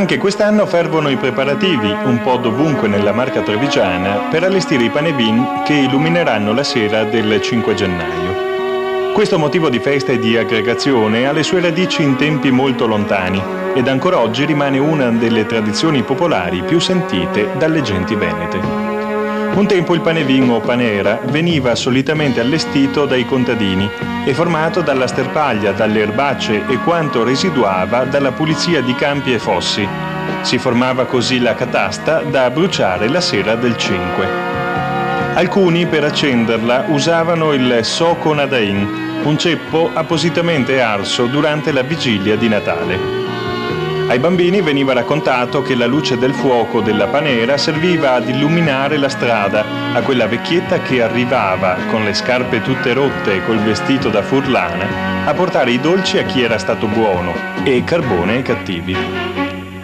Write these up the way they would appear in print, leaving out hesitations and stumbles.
Anche quest'anno fervono i preparativi, un po' dovunque nella Marca trevigiana, per allestire i panevin che illumineranno la sera del 5 gennaio. Questo motivo di festa e di aggregazione ha le sue radici in tempi molto lontani ed ancora oggi rimane una delle tradizioni popolari più sentite dalle genti venete. Un tempo il panevin o panera veniva solitamente allestito dai contadini e formato dalla sterpaglia, dalle erbacce e quanto residuava dalla pulizia di campi e fossi. Si formava così la catasta da bruciare la sera del 5. Alcuni per accenderla usavano il soko nadain, un ceppo appositamente arso durante la vigilia di Natale. Ai bambini veniva raccontato che la luce del fuoco della panera serviva ad illuminare la strada a quella vecchietta che arrivava, con le scarpe tutte rotte e col vestito da furlana, a portare i dolci a chi era stato buono e carbone ai cattivi.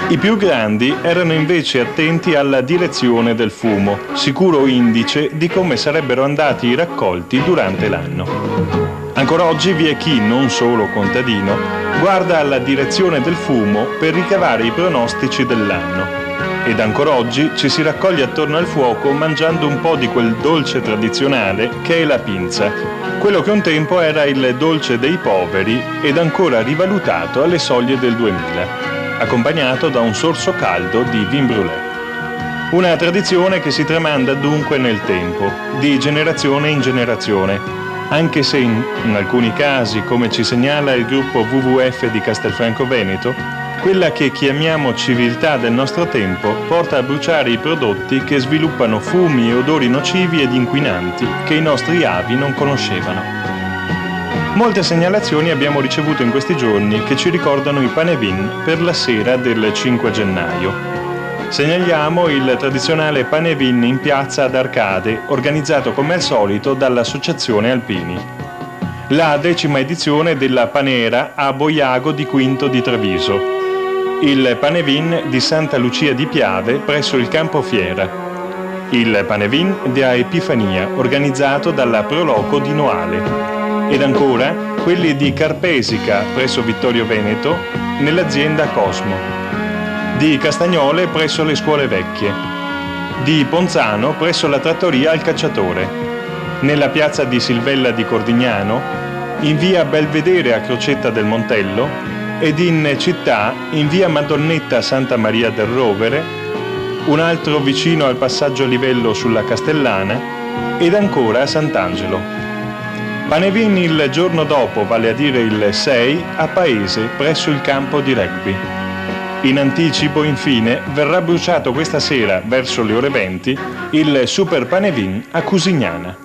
I più grandi erano invece attenti alla direzione del fumo, sicuro indice di come sarebbero andati i raccolti durante l'anno. Ancora oggi vi è chi, non solo contadino, guarda alla direzione del fumo per ricavare i pronostici dell'anno. Ed ancora oggi ci si raccoglie attorno al fuoco mangiando un po' di quel dolce tradizionale che è la pinza, quello che un tempo era il dolce dei poveri ed ancora rivalutato alle soglie del 2000, accompagnato da un sorso caldo di vin brûlé. Una tradizione che si tramanda dunque nel tempo, di generazione in generazione, anche se in alcuni casi, come ci segnala il gruppo WWF di Castelfranco Veneto, quella che chiamiamo civiltà del nostro tempo porta a bruciare i prodotti che sviluppano fumi e odori nocivi ed inquinanti che i nostri avi non conoscevano. Molte segnalazioni abbiamo ricevuto in questi giorni che ci ricordano i panevin per la sera del 5 gennaio. Segnaliamo il tradizionale panevin in piazza ad Arcade, organizzato come al solito dall'Associazione Alpini. La 10ª edizione della Panera a Boiago di Quinto di Treviso. Il panevin di Santa Lucia di Piave presso il Campo Fiera. Il panevin da Epifania, organizzato dalla Proloco di Noale. Ed ancora quelli di Carpesica presso Vittorio Veneto nell'azienda Cosmo. Di Castagnole presso le Scuole Vecchie, di Ponzano presso la trattoria Al Cacciatore, nella piazza di Silvella di Cordignano, in via Belvedere a Crocetta del Montello ed in città in via Madonnetta Santa Maria del Rovere, un altro vicino al passaggio a livello sulla Castellana ed ancora a Sant'Angelo. Panevin il giorno dopo, vale a dire il 6, a Paese presso il campo di rugby. In anticipo, infine, verrà bruciato questa sera, verso le ore 20, il Super Panevin a Cusignana.